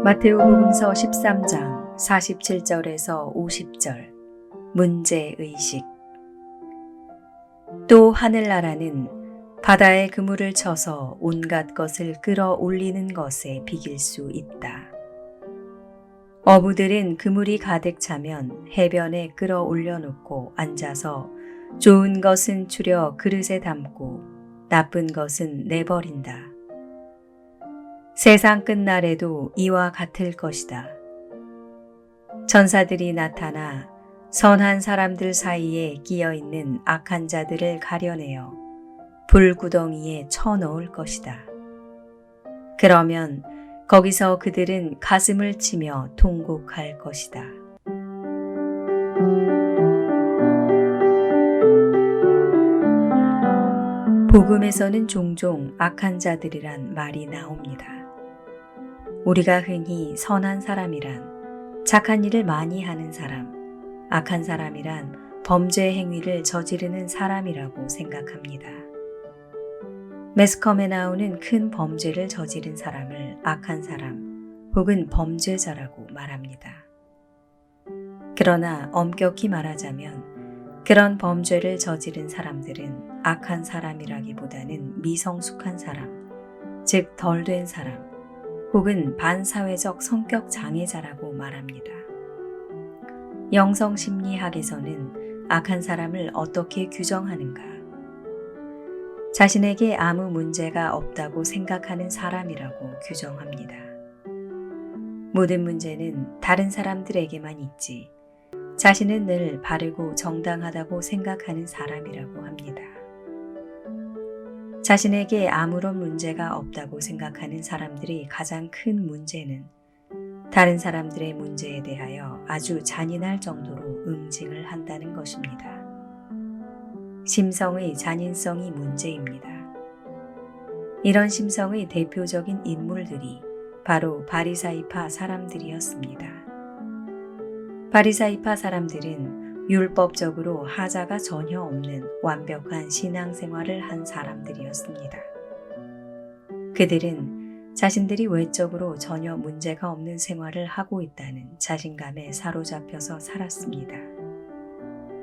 마테오복음서 13장 47절에서 50절 문제의식. 또 하늘나라는 바다에 그물을 쳐서 온갖 것을 끌어올리는 것에 비길 수 있다. 어부들은 그물이 가득 차면 해변에 끌어올려 놓고 앉아서 좋은 것은 추려 그릇에 담고 나쁜 것은 내버린다. 세상 끝날에도 이와 같을 것이다. 천사들이 나타나 선한 사람들 사이에 끼어있는 악한 자들을 가려내어 불구덩이에 쳐넣을 것이다. 그러면 거기서 그들은 가슴을 치며 통곡할 것이다. 복음에서는 종종 악한 자들이란 말이 나옵니다. 우리가 흔히 선한 사람이란 착한 일을 많이 하는 사람, 악한 사람이란 범죄 행위를 저지르는 사람이라고 생각합니다. 매스컴에 나오는 큰 범죄를 저지른 사람을 악한 사람 혹은 범죄자라고 말합니다. 그러나 엄격히 말하자면 그런 범죄를 저지른 사람들은 악한 사람이라기보다는 미성숙한 사람, 즉 덜 된 사람, 혹은 반사회적 성격 장애자라고 말합니다. 영성심리학에서는 악한 사람을 어떻게 규정하는가? 자신에게 아무 문제가 없다고 생각하는 사람이라고 규정합니다. 모든 문제는 다른 사람들에게만 있지, 자신은 늘 바르고 정당하다고 생각하는 사람이라고 합니다. 자신에게 아무런 문제가 없다고 생각하는 사람들이 가장 큰 문제는 다른 사람들의 문제에 대하여 아주 잔인할 정도로 응징을 한다는 것입니다. 심성의 잔인성이 문제입니다. 이런 심성의 대표적인 인물들이 바로 바리사이파 사람들이었습니다. 바리사이파 사람들은 율법적으로 하자가 전혀 없는 완벽한 신앙생활을 한 사람들이었습니다. 그들은 자신들이 외적으로 전혀 문제가 없는 생활을 하고 있다는 자신감에 사로잡혀서 살았습니다.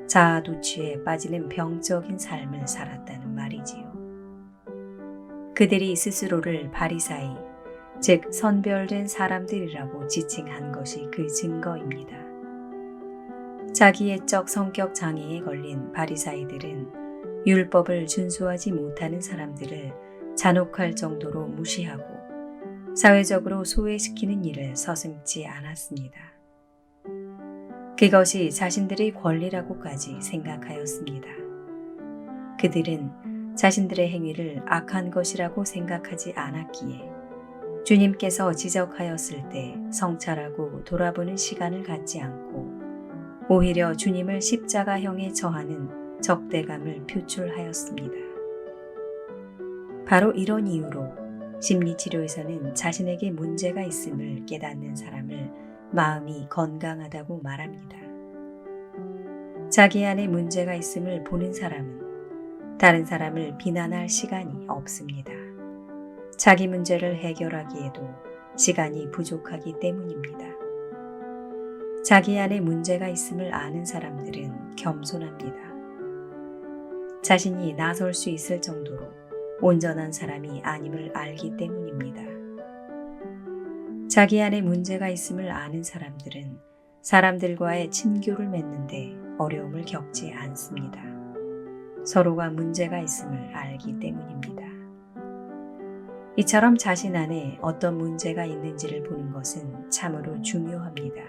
자아도취에 빠지는 병적인 삶을 살았다는 말이지요. 그들이 스스로를 바리사이, 즉 선별된 사람들이라고 지칭한 것이 그 증거입니다. 자기애적 성격 장애에 걸린 바리사이들은 율법을 준수하지 못하는 사람들을 잔혹할 정도로 무시하고 사회적으로 소외시키는 일을 서슴지 않았습니다. 그것이 자신들의 권리라고까지 생각하였습니다. 그들은 자신들의 행위를 악한 것이라고 생각하지 않았기에 주님께서 지적하였을 때 성찰하고 돌아보는 시간을 갖지 않고 오히려 주님을 십자가형에 처하는 적대감을 표출하였습니다. 바로 이런 이유로 심리치료에서는 자신에게 문제가 있음을 깨닫는 사람을 마음이 건강하다고 말합니다. 자기 안에 문제가 있음을 보는 사람은 다른 사람을 비난할 시간이 없습니다. 자기 문제를 해결하기에도 시간이 부족하기 때문입니다. 자기 안에 문제가 있음을 아는 사람들은 겸손합니다. 자신이 나설 수 있을 정도로 온전한 사람이 아님을 알기 때문입니다. 자기 안에 문제가 있음을 아는 사람들은 사람들과의 친교를 맺는데 어려움을 겪지 않습니다. 서로가 문제가 있음을 알기 때문입니다. 이처럼 자신 안에 어떤 문제가 있는지를 보는 것은 참으로 중요합니다.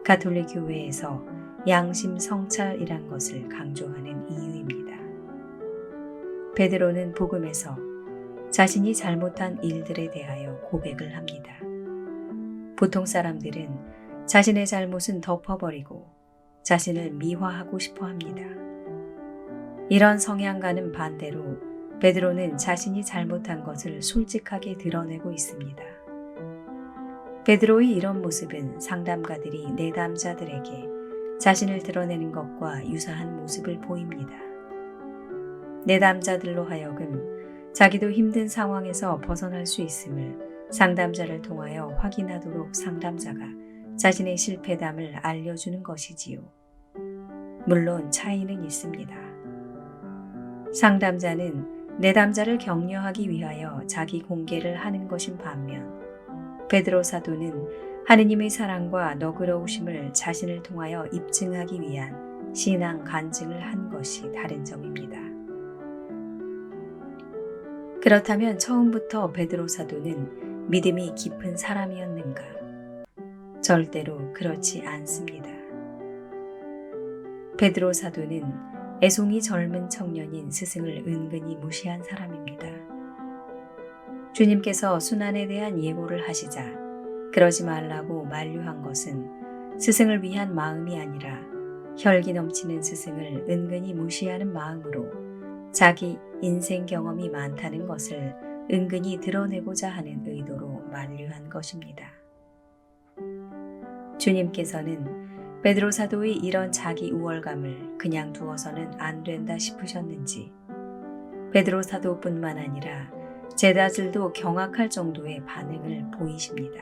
가톨릭 교회에서 양심 성찰이란 것을 강조하는 이유입니다. 베드로는 복음에서 자신이 잘못한 일들에 대하여 고백을 합니다. 보통 사람들은 자신의 잘못은 덮어버리고 자신을 미화하고 싶어 합니다. 이런 성향과는 반대로 베드로는 자신이 잘못한 것을 솔직하게 드러내고 있습니다. 베드로의 이런 모습은 상담가들이 내담자들에게 자신을 드러내는 것과 유사한 모습을 보입니다. 내담자들로 하여금 자기도 힘든 상황에서 벗어날 수 있음을 상담자를 통하여 확인하도록 상담자가 자신의 실패담을 알려주는 것이지요. 물론 차이는 있습니다. 상담자는 내담자를 격려하기 위하여 자기 공개를 하는 것인 반면 베드로 사도는 하느님의 사랑과 너그러우심을 자신을 통하여 입증하기 위한 신앙 간증을 한 것이 다른 점입니다. 그렇다면 처음부터 베드로 사도는 믿음이 깊은 사람이었는가? 절대로 그렇지 않습니다. 베드로 사도는 애송이 젊은 청년인 스승을 은근히 무시한 사람입니다. 주님께서 순환에 대한 예고를 하시자 그러지 말라고 만류한 것은 스승을 위한 마음이 아니라 혈기 넘치는 스승을 은근히 무시하는 마음으로 자기 인생 경험이 많다는 것을 은근히 드러내고자 하는 의도로 만류한 것입니다. 주님께서는 베드로 사도의 이런 자기 우월감을 그냥 두어서는 안 된다 싶으셨는지 베드로 사도뿐만 아니라 제자들도 경악할 정도의 반응을 보이십니다.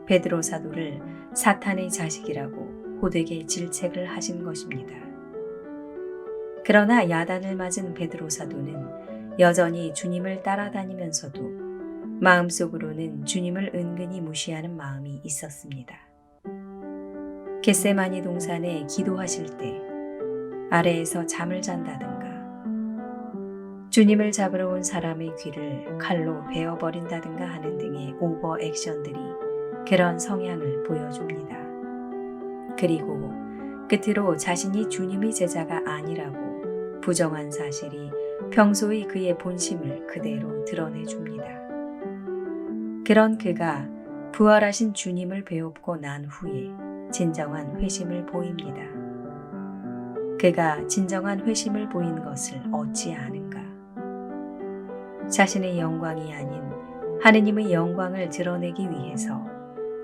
베드로 사도를 사탄의 자식이라고 호되게 질책을 하신 것입니다. 그러나 야단을 맞은 베드로 사도는 여전히 주님을 따라다니면서도 마음속으로는 주님을 은근히 무시하는 마음이 있었습니다. 겟세마니 동산에 기도하실 때 아래에서 잠을 잔다든가 주님을 잡으러 온 사람의 귀를 칼로 베어버린다든가 하는 등의 오버 액션들이 그런 성향을 보여줍니다. 그리고 끝으로 자신이 주님의 제자가 아니라고 부정한 사실이 평소의 그의 본심을 그대로 드러내줍니다. 그런 그가 부활하신 주님을 배웁고 난 후에 진정한 회심을 보입니다. 그가 진정한 회심을 보인 것을 어찌 아는가? 자신의 영광이 아닌 하느님의 영광을 드러내기 위해서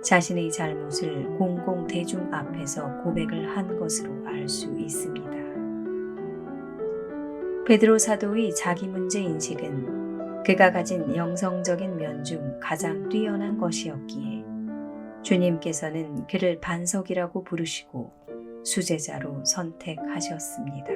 자신의 잘못을 공공 대중 앞에서 고백을 한 것으로 알 수 있습니다. 베드로 사도의 자기 문제 인식은 그가 가진 영성적인 면 중 가장 뛰어난 것이었기에 주님께서는 그를 반석이라고 부르시고 수제자로 선택하셨습니다.